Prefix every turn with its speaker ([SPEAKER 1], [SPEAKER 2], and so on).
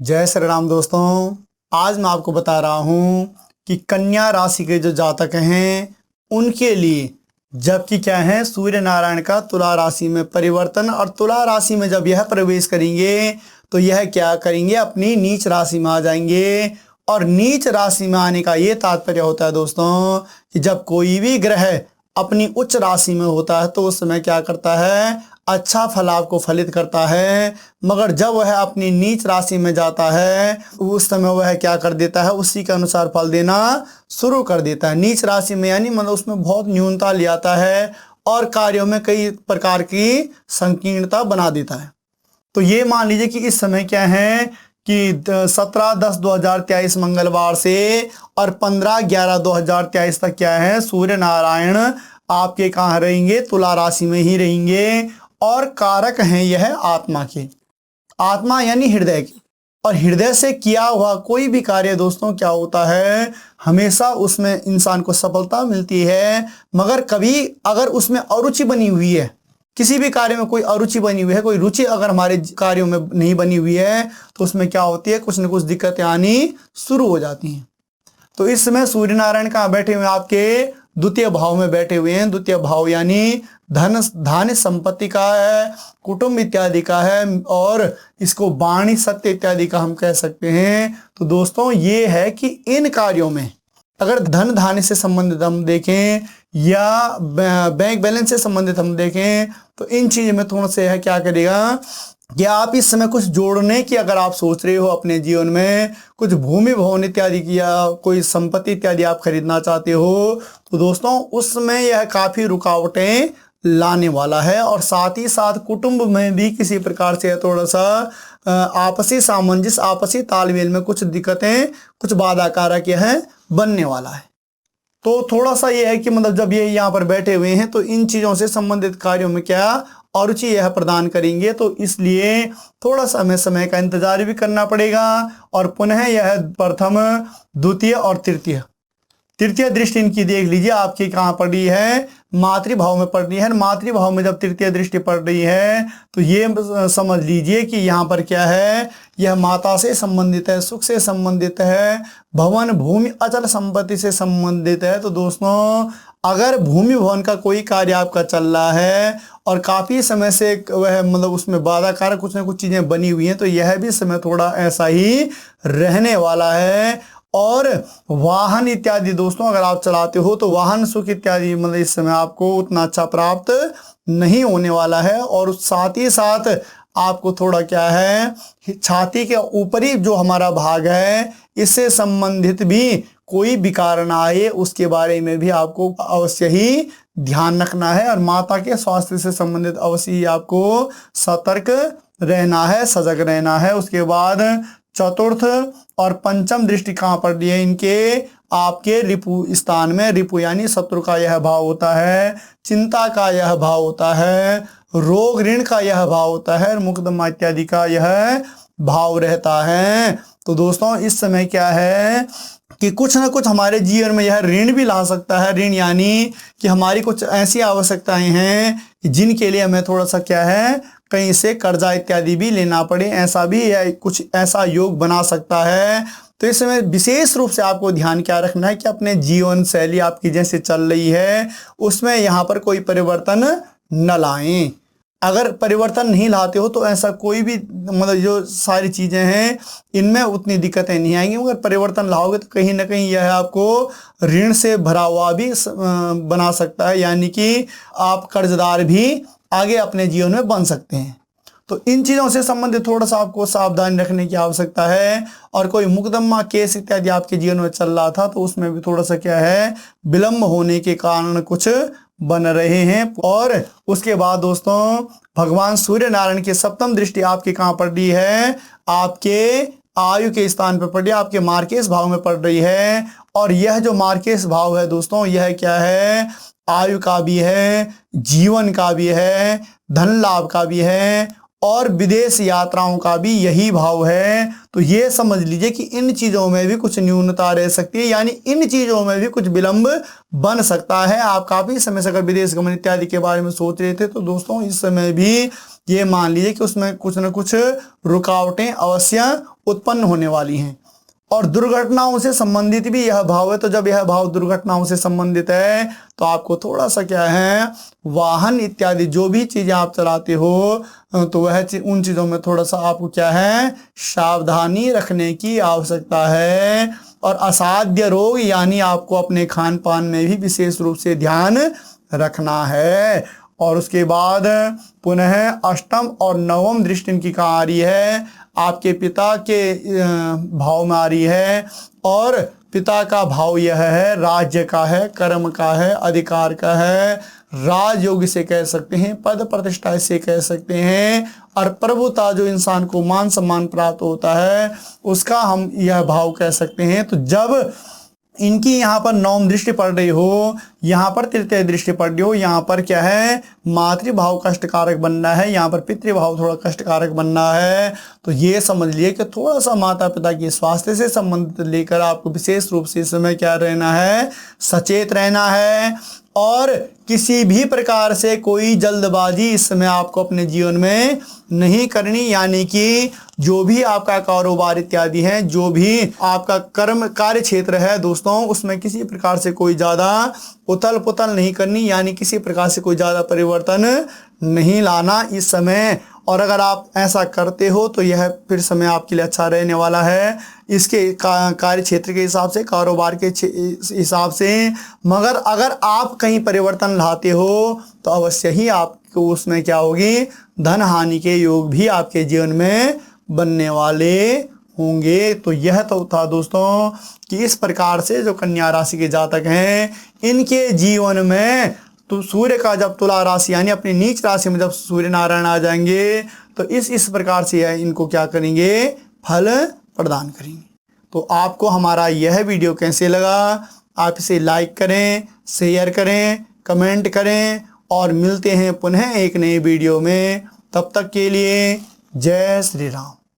[SPEAKER 1] जय श्री राम दोस्तों। आज मैं आपको बता रहा हूँ कि कन्या राशि के जो जातक हैं उनके लिए, जबकि क्या है, सूर्य नारायण का तुला राशि में परिवर्तन, और तुला राशि में जब यह प्रवेश करेंगे तो यह क्या करेंगे, अपनी नीच राशि में आ जाएंगे। और नीच राशि में आने का ये तात्पर्य होता है दोस्तों कि जब कोई भी ग्रह अपनी उच्च राशि में होता है तो उस समय क्या करता है, अच्छा फल आपको फलित करता है। मगर जब वह अपनी नीच राशि में जाता है उस समय वह क्या कर देता है, उसी के अनुसार फल देना शुरू कर देता है। नीच राशि में यानी मतलब उसमें बहुत न्यूनता ले आता है और कार्यों में कई प्रकार की संकीर्णता बना देता है। तो ये मान लीजिए कि इस समय क्या है कि 17/10/2023 मंगलवार से और 15/11/2023 तक क्या है, सूर्य नारायण आपके कहाँ रहेंगे, तुला राशि में ही रहेंगे। और कारक हैं यह आत्मा के, आत्मा यानी हृदय की। और हृदय से किया हुआ कोई भी कार्य दोस्तों क्या होता है, हमेशा उसमें इंसान को सफलता मिलती है। मगर कभी अगर उसमें अरुचि बनी हुई है, किसी भी कार्य में कोई अरुचि बनी हुई है, कोई रुचि अगर हमारे कार्यों में नहीं बनी हुई है तो उसमें क्या होती है, कुछ न कुछ दिक्कतें आनी शुरू हो जाती हैं। तो इस समय सूर्य नारायण कहाँ बैठे हुए हैं, आपके द्वितीय भाव में बैठे हुए हैं। द्वितीय भाव यानी धन धान्य संपत्ति का है, कुटुंब इत्यादि का है, और इसको वाणी सत्य इत्यादि का हम कह सकते हैं। तो दोस्तों ये है कि इन कार्यों में अगर धन धान्य से संबंधित हम देखें या बैंक बैलेंस से संबंधित हम देखें तो इन चीज़ों में थोड़ा सा यह क्या करेगा कि आप इस समय कुछ जोड़ने की अगर आप सोच रहे हो अपने जीवन में, कुछ भूमि भवन इत्यादि की या कोई संपत्ति इत्यादि आप खरीदना चाहते हो, तो दोस्तों उसमें यह काफ़ी रुकावटें लाने वाला है। और साथ ही साथ कुटुंब में भी किसी प्रकार से थोड़ा सा आपसी सामंजस्य, आपसी तालमेल में कुछ दिक्कतें, कुछ बाधा कारक यह बनने वाला है। तो थोड़ा सा ये है कि मतलब जब ये यहाँ पर बैठे हुए हैं तो इन चीज़ों से संबंधित कार्यों में क्या अरुचि यह प्रदान करेंगे। तो इसलिए थोड़ा सा हमें समय का इंतजार भी करना पड़ेगा। और पुनः यह प्रथम, द्वितीय और तृतीय दृष्टि इनकी देख लीजिए, आपकी कहाँ पड़ रही है, मातृभाव में पड़ रही है। मातृभाव में जब तृतीय दृष्टि पड़ रही है तो ये समझ लीजिए कि यहाँ पर क्या है, यह माता से संबंधित है, सुख से संबंधित है, भवन भूमि अचल संपत्ति से संबंधित है। तो दोस्तों अगर भूमि भवन का कोई कार्य आपका चल रहा है और काफ़ी समय से वह मतलब उसमें बाधा कारक कुछ ना कुछ चीज़ें बनी हुई हैं, तो यह भी समय थोड़ा ऐसा ही रहने वाला है। और वाहन इत्यादि दोस्तों अगर आप चलाते हो तो वाहन सुख इत्यादि मतलब इस समय आपको उतना अच्छा प्राप्त नहीं होने वाला है। और साथ ही साथ आपको थोड़ा क्या है, छाती के ऊपरी जो हमारा भाग है इससे संबंधित भी कोई विकार ना आए, उसके बारे में भी आपको अवश्य ही ध्यान रखना है। और माता के स्वास्थ्य से संबंधित अवश्य ही आपको सतर्क रहना है, सजग रहना है। उसके बाद चतुर्थ और पंचम दृष्टि कहाँ पर दी है इनके, आपके रिपु स्थान में। रिपु यानी शत्रु का यह भाव होता है, चिंता का यह भाव होता है, रोग ऋण का यह भाव होता है, मुकदमा इत्यादि का यह भाव रहता है। तो दोस्तों इस समय क्या है कि कुछ ना कुछ हमारे जीवन में यह ऋण भी ला सकता है। ऋण यानी कि हमारी कुछ ऐसी आवश्यकताएं हैं जिनके लिए हमें थोड़ा सा क्या है, कहीं से कर्जा इत्यादि भी लेना पड़े, ऐसा भी है, कुछ ऐसा योग बना सकता है। तो इस समय विशेष रूप से आपको ध्यान क्या रखना है कि अपने जीवन शैली आपकी जैसे चल रही है उसमें यहाँ पर कोई परिवर्तन न लाएं। अगर परिवर्तन नहीं लाते हो तो ऐसा कोई भी मतलब जो सारी चीज़ें हैं इनमें उतनी दिक्कतें नहीं आएंगी। मगर परिवर्तन लाओगे तो कहीं ना कहीं यह आपको ऋण से भरा हुआ भी बना सकता है, यानी कि आप कर्जदार भी आगे अपने जीवन में बन सकते हैं। तो इन चीज़ों से संबंधित थोड़ा सा आपको सावधानी रखने की आवश्यकता है। और कोई मुकदमा केस इत्यादि आपके जीवन में चल रहा था तो उसमें भी थोड़ा सा क्या है, विलम्ब होने के कारण कुछ बन रहे हैं। और उसके बाद दोस्तों भगवान सूर्य नारायण की सप्तम दृष्टि आपकी कहाँ पड़ रही है, आपके आयु के स्थान पर पड़ रही है, आपके मार्केश भाव में पड़ रही है। और यह जो मार्केश भाव है दोस्तों यह क्या है, आयु का भी है, जीवन का भी है, धन लाभ का भी है और विदेश यात्राओं का भी यही भाव है। तो ये समझ लीजिए कि इन चीज़ों में भी कुछ न्यूनता रह सकती है, यानी इन चीज़ों में भी कुछ विलंब बन सकता है। आप काफ़ी समय से अगर विदेश गमन इत्यादि के बारे में सोच रहे थे तो दोस्तों इस समय भी ये मान लीजिए कि उसमें कुछ न कुछ रुकावटें अवश्य उत्पन्न होने वाली हैं। और दुर्घटनाओं से संबंधित भी यह भाव है। तो जब यह भाव दुर्घटनाओं से संबंधित है तो आपको थोड़ा सा क्या है, वाहन इत्यादि जो भी चीज़ें आप चलाते हो तो वह उन चीज़ों में थोड़ा सा आपको क्या है, सावधानी रखने की आवश्यकता है। और असाध्य रोग यानी आपको अपने खान पान में भी विशेष रूप से ध्यान रखना है। और उसके बाद पुनः अष्टम और नवम दृष्टि इनकी कहाँ आ रही है, आपके पिता के भाव में आ रही है। और पिता का भाव यह है, राज्य का है, कर्म का है, अधिकार का है, राजयोग से कह सकते हैं, पद प्रतिष्ठा से कह सकते हैं, और प्रभुता जो इंसान को मान सम्मान प्राप्त होता है उसका हम यह भाव कह सकते हैं। तो जब इनकी यहाँ पर नवम दृष्टि पड़ रही हो, यहाँ पर तृतीय दृष्टि पड़ रही हो, यहाँ पर क्या है, मातृभाव कष्टकारक बनना है, यहाँ पर पितृभाव थोड़ा कष्टकारक बनना है। तो ये समझ लिए कि थोड़ा सा माता पिता के स्वास्थ्य से संबंधित लेकर आपको विशेष रूप से इस समय क्या रहना है, सचेत रहना है। और किसी भी प्रकार से कोई जल्दबाजी इस समय आपको अपने जीवन में नहीं करनी, यानी कि जो भी आपका कारोबार इत्यादि है, जो भी आपका कर्म कार्य क्षेत्र है दोस्तों, उसमें किसी प्रकार से कोई ज़्यादा उथल पुथल नहीं करनी, यानी किसी प्रकार से कोई ज़्यादा परिवर्तन नहीं लाना इस समय। और अगर आप ऐसा करते हो तो यह फिर समय आपके लिए अच्छा रहने वाला है, इसके कार्य क्षेत्र के हिसाब से, कारोबार के हिसाब से। मगर अगर आप कहीं परिवर्तन लाते हो तो अवश्य ही आपको उसमें क्या होगी, धन हानि के योग भी आपके जीवन में बनने वाले होंगे। तो यह तो था दोस्तों कि इस प्रकार से जो कन्या राशि के जातक हैं इनके जीवन में तो सूर्य का जब तुला राशि यानी अपनी नीच राशि में जब सूर्य नारायण आ जाएंगे तो इस प्रकार से इनको क्या करेंगे, फल प्रदान करेंगे। तो आपको हमारा यह वीडियो कैसे लगा, आप इसे लाइक करें, शेयर करें, कमेंट करें, और मिलते हैं पुनः एक नए वीडियो में। तब तक के लिए जय श्री राम।